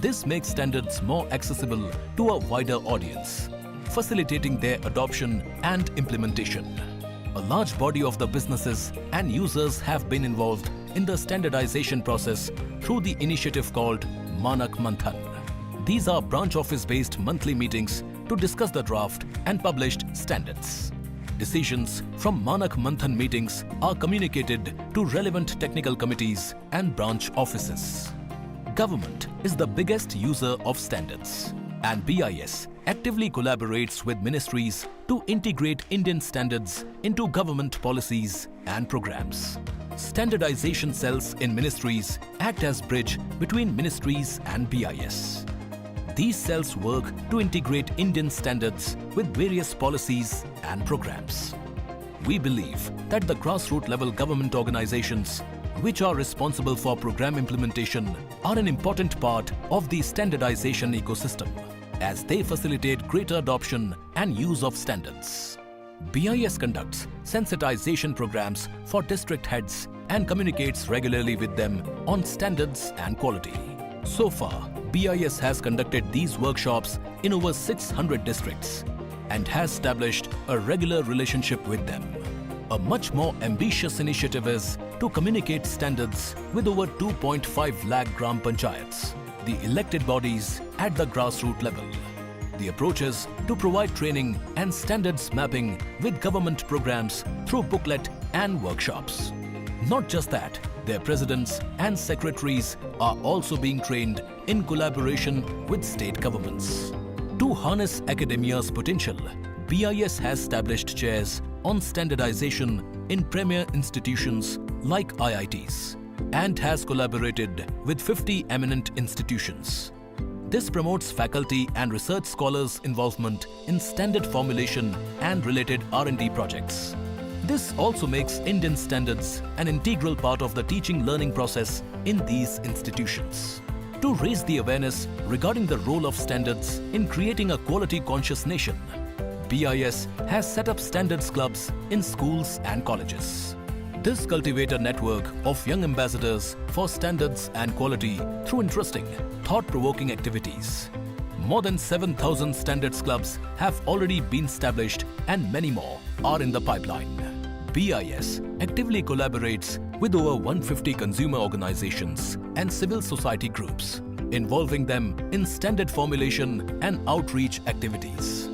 This makes standards more accessible to a wider audience, facilitating their adoption and implementation. A large body of the businesses and users have been involved in the standardization process through the initiative called Manak Manthan. These are branch office-based monthly meetings to discuss the draft and published standards. Decisions from Manak Manthan meetings are communicated to relevant technical committees and branch offices. Government is the biggest user of standards, and BIS actively collaborates with ministries to integrate Indian standards into government policies and programs. Standardization cells in ministries act as bridge between ministries and BIS. These cells work to integrate Indian standards with various policies and programs. We believe that the grassroots level government organizations which are responsible for program implementation are an important part of the standardization ecosystem as they facilitate greater adoption and use of standards. BIS conducts sensitization programs for district heads and communicates regularly with them on standards and quality. So far, BIS has conducted these workshops in over 600 districts and has established a regular relationship with them. A much more ambitious initiative is to communicate standards with over 2.5 lakh Gram Panchayats, the elected bodies at the grassroots level. The approach is to provide training and standards mapping with government programs through booklet and workshops. Not just that, their presidents and secretaries are also being trained in collaboration with state governments. To harness academia's potential, BIS has established chairs on standardization in premier institutions like IITs and has collaborated with 50 eminent institutions. This promotes faculty and research scholars' involvement in standard formulation and related R&D projects. This also makes Indian standards an integral part of the teaching-learning process in these institutions. To raise the awareness regarding the role of standards in creating a quality-conscious nation, BIS has set up standards clubs in schools and colleges. This cultivates a network of young ambassadors for standards and quality through interesting, thought-provoking activities. More than 7,000 standards clubs have already been established and many more are in the pipeline. BIS actively collaborates with over 150 consumer organizations and civil society groups, involving them in standard formulation and outreach activities.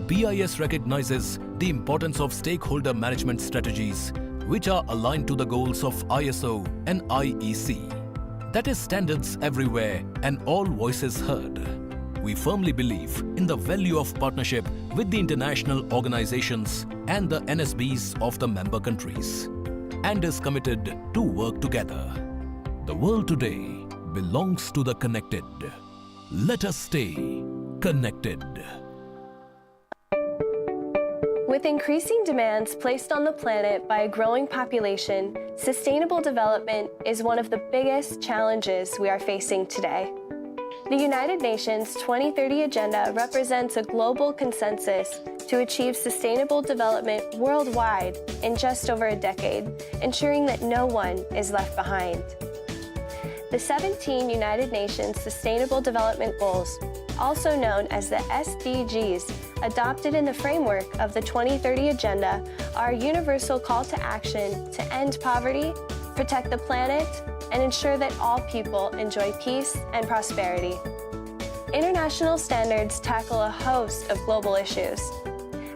BIS recognizes the importance of stakeholder management strategies which are aligned to the goals of ISO and IEC. That is standards everywhere and all voices heard. We firmly believe in the value of partnership with the international organizations and the NSBs of the member countries and is committed to work together. The world today belongs to the connected. Let us stay connected. With increasing demands placed on the planet by a growing population, sustainable development is one of the biggest challenges we are facing today. The United Nations 2030 Agenda represents a global consensus to achieve sustainable development worldwide in just over a decade, ensuring that no one is left behind. The 17 United Nations Sustainable Development Goals, also known as the SDGs, adopted in the framework of the 2030 Agenda, are a universal call to action to end poverty, protect the planet, and ensure that all people enjoy peace and prosperity. International standards tackle a host of global issues.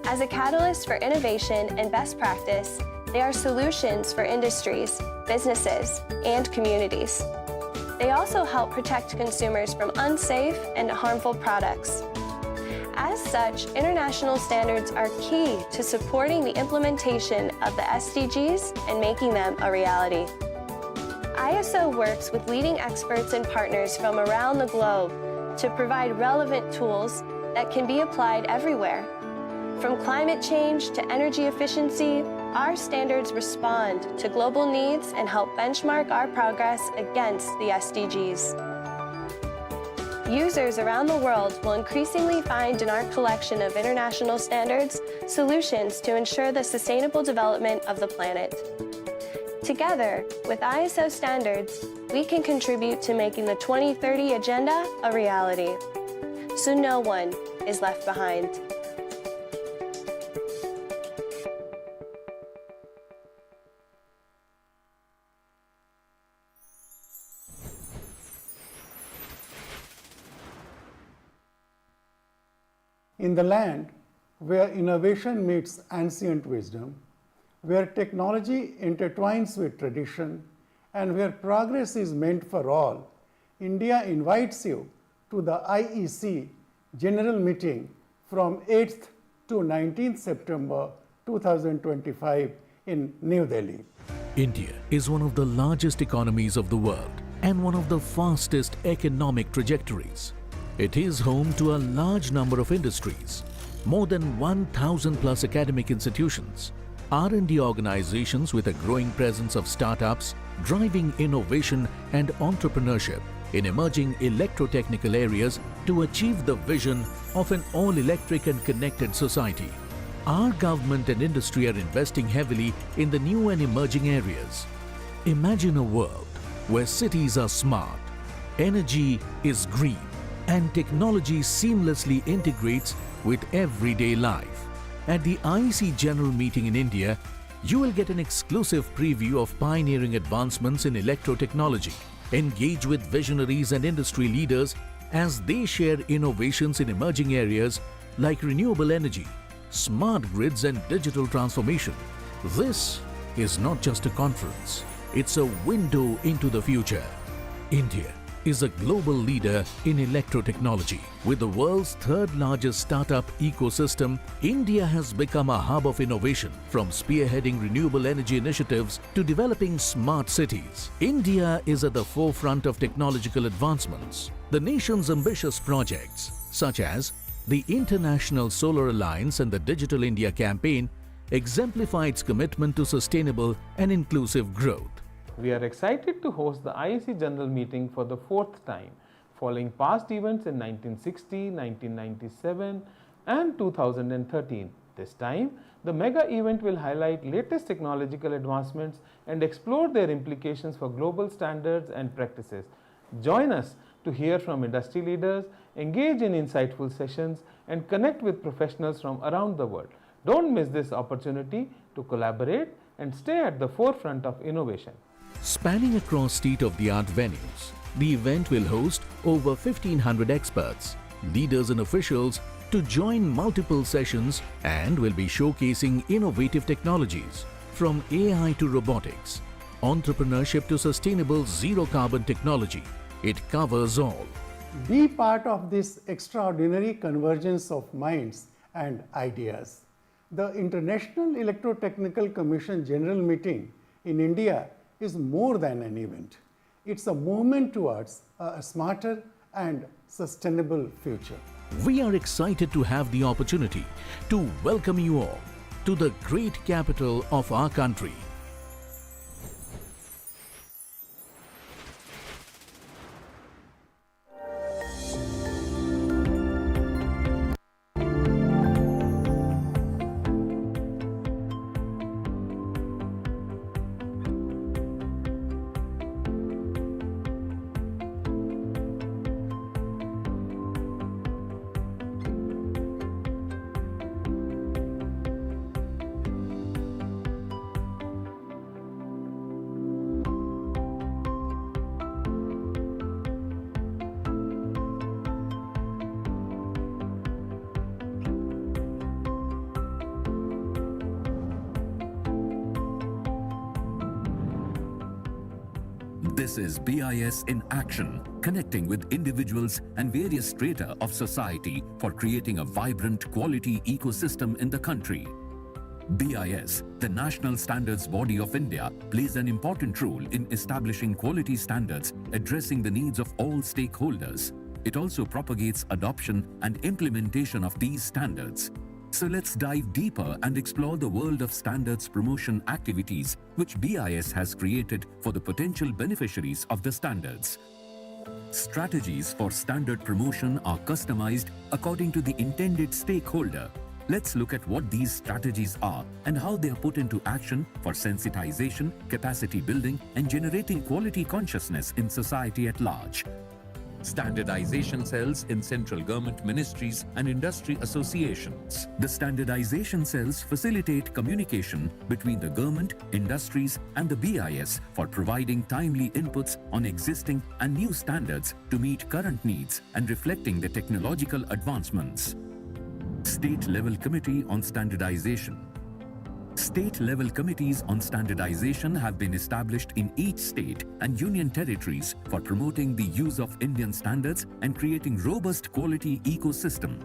As a catalyst for innovation and best practice, they are solutions for industries, businesses, and communities. They also help protect consumers from unsafe and harmful products. As such, international standards are key to supporting the implementation of the SDGs and making them a reality. ISO works with leading experts and partners from around the globe to provide relevant tools that can be applied everywhere. From climate change to energy efficiency, our standards respond to global needs and help benchmark our progress against the SDGs. Users around the world will increasingly find in our collection of international standards solutions to ensure the sustainable development of the planet. Together, with ISO standards, we can contribute to making the 2030 Agenda a reality, so no one is left behind. In the land where innovation meets ancient wisdom, where technology intertwines with tradition, and where progress is meant for all, India invites you to the IEC General Meeting from 8th to 19th September 2025 in New Delhi. India is one of the largest economies of the world and one of the fastest economic trajectories. It is home to a large number of industries, more than 1,000 plus academic institutions, R&D organizations with a growing presence of startups driving innovation and entrepreneurship in emerging electrotechnical areas to achieve the vision of an all-electric and connected society. Our government and industry are investing heavily in the new and emerging areas. Imagine a world where cities are smart, energy is green, and technology seamlessly integrates with everyday life. At the IEC General Meeting in India, you will get an exclusive preview of pioneering advancements in electrotechnology. Engage with visionaries and industry leaders as they share innovations in emerging areas like renewable energy, smart grids and digital transformation. This is not just a conference, it's a window into the future. India is a global leader in electrotechnology. With the world's third largest startup ecosystem, India has become a hub of innovation, from spearheading renewable energy initiatives to developing smart cities. India is at the forefront of technological advancements. The nation's ambitious projects, such as the International Solar Alliance and the Digital India Campaign, exemplify its commitment to sustainable and inclusive growth. We are excited to host the IEC General Meeting for the fourth time, following past events in 1960, 1997 and 2013. This time, the mega event will highlight latest technological advancements and explore their implications for global standards and practices. Join us to hear from industry leaders, engage in insightful sessions, and connect with professionals from around the world. Don't miss this opportunity to collaborate and stay at the forefront of innovation. Spanning across state-of-the-art venues, the event will host over 1,500 experts, leaders and officials to join multiple sessions and will be showcasing innovative technologies from AI to robotics, entrepreneurship to sustainable zero-carbon technology. It covers all. Be part of this extraordinary convergence of minds and ideas. The International Electrotechnical Commission General Meeting in India is more than an event. It's a movement towards a smarter and sustainable future. We are excited to have the opportunity to welcome you all to the great capital of our country. This is BIS in action, connecting with individuals and various strata of society for creating a vibrant quality ecosystem in the country. BIS, the National Standards Body of India, plays an important role in establishing quality standards addressing the needs of all stakeholders. It also propagates adoption and implementation of these standards. So let's dive deeper and explore the world of standards promotion activities which BIS has created for the potential beneficiaries of the standards. Strategies for standard promotion are customized according to the intended stakeholder. Let's look at what these strategies are and how they are put into action for sensitization, capacity building, and generating quality consciousness in society at large. Standardization cells in central government ministries and industry associations. The standardization cells facilitate communication between the government, industries, and the BIS for providing timely inputs on existing and new standards to meet current needs and reflecting the technological advancements. State-level Committee on Standardization. State-level committees on standardization have been established in each state and union territories for promoting the use of Indian standards and creating robust quality ecosystem.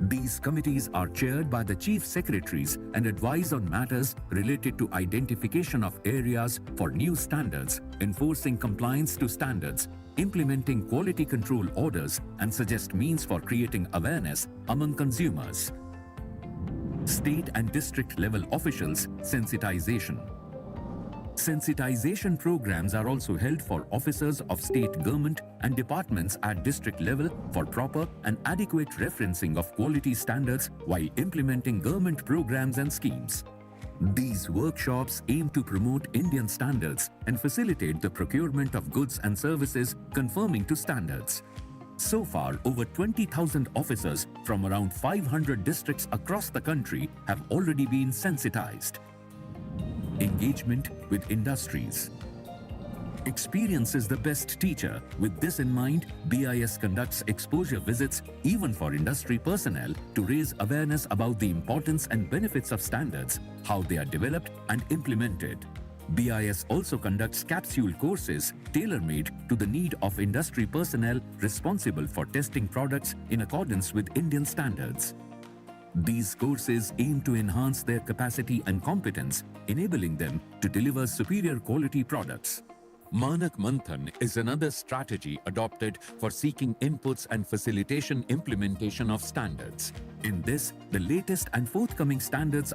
These committees are chaired by the chief secretaries and advise on matters related to identification of areas for new standards, enforcing compliance to standards, implementing quality control orders, and suggest means for creating awareness among consumers. State and district level officials sensitization. Sensitization programs are also held for officers of state government and departments at district level for proper and adequate referencing of quality standards while implementing government programs and schemes. These workshops aim to promote Indian standards and facilitate the procurement of goods and services conforming to standards. So far, over 20,000 officers from around 500 districts across the country have already been sensitized. Engagement with industries. Experience is the best teacher. With this in mind, BIS conducts exposure visits even for industry personnel to raise awareness about the importance and benefits of standards, how they are developed and implemented. BIS also conducts capsule courses tailor-made to the need of industry personnel responsible for testing products in accordance with Indian standards. These courses aim to enhance their capacity and competence, enabling them to deliver superior quality products. Manak Manthan is another strategy adopted for seeking inputs and facilitation implementation of standards. In this, the latest and forthcoming standards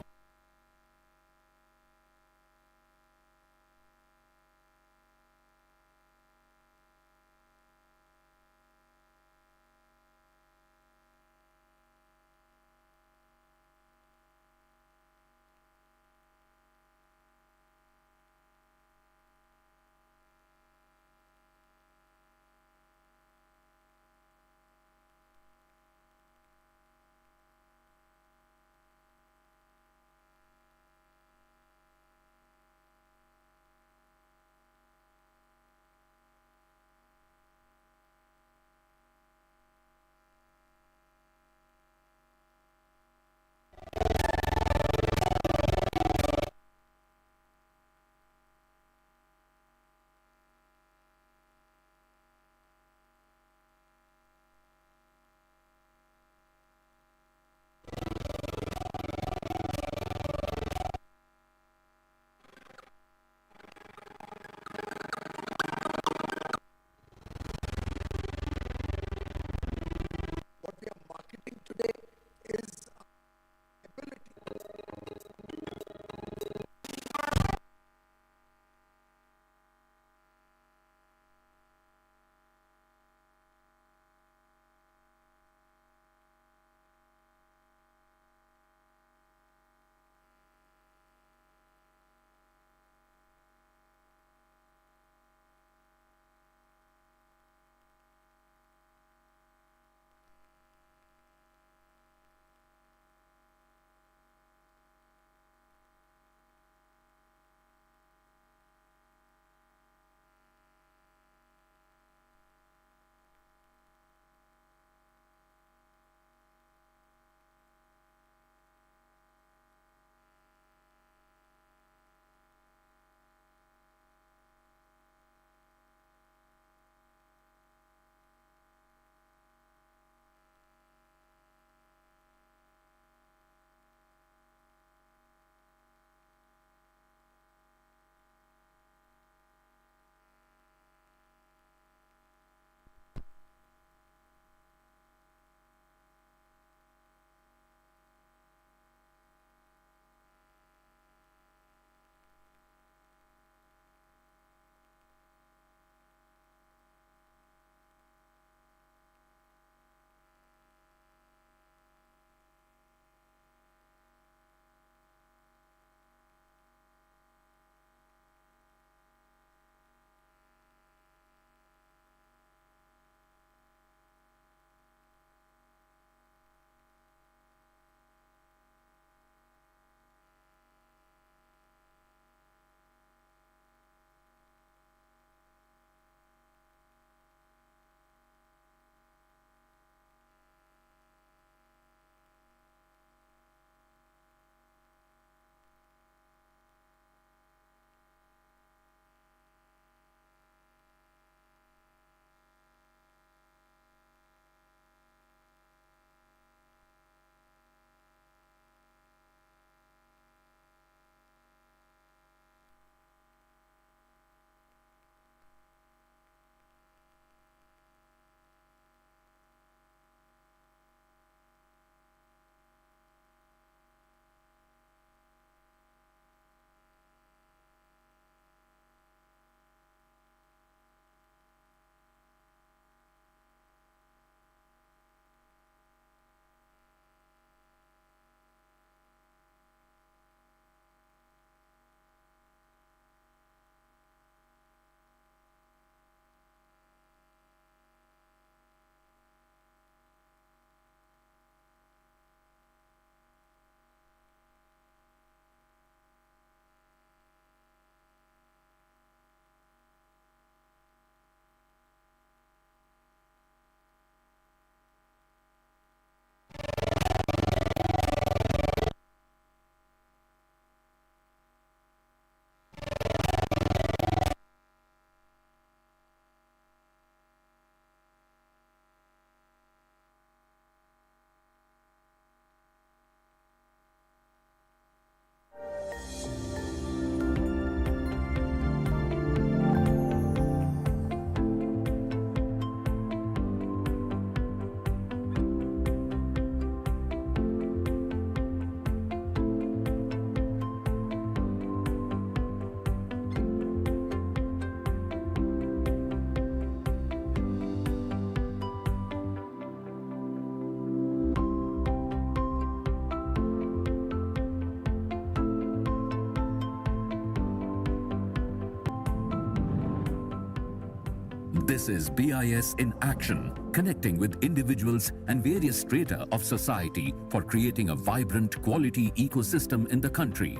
This is BIS in action, connecting with individuals and various strata of society for creating a vibrant quality ecosystem in the country.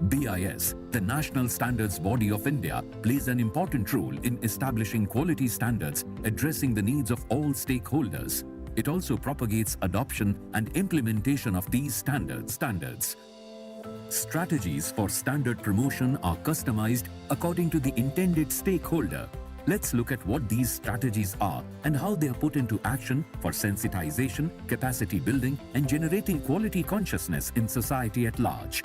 BIS, the National Standards Body of India, plays an important role in establishing quality standards addressing the needs of all stakeholders. It also propagates adoption and implementation of these standards. Strategies for standard promotion are customized according to the intended stakeholder. Let's look at what these strategies are and how they are put into action for sensitization, capacity building, and generating quality consciousness in society at large.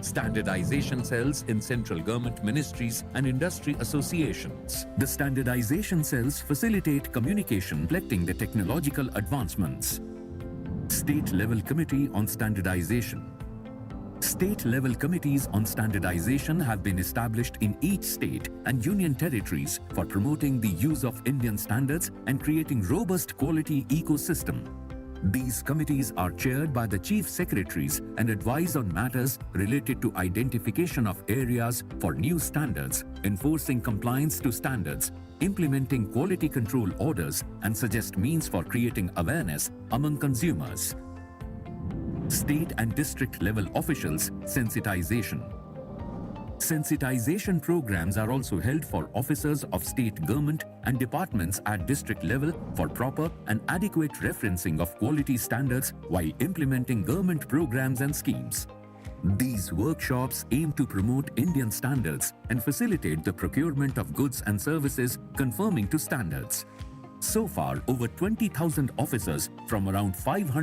Standardization cells in central government ministries and industry associations. The standardization cells facilitate communication reflecting the technological advancements. State-level Committee on Standardization. State-level committees on standardization have been established in each state and union territories for promoting the use of Indian standards and creating robust quality ecosystem. These committees are chaired by the chief secretaries and advise on matters related to identification of areas for new standards, enforcing compliance to standards, implementing quality control orders, and suggest means for creating awareness among consumers. State and district level officials sensitization. Sensitization programs are also held for officers of state government and departments at district level for proper and adequate referencing of quality standards while implementing government programs and schemes. These workshops aim to promote Indian standards and facilitate the procurement of goods and services conforming to standards. So far, over 20,000 officers from around 500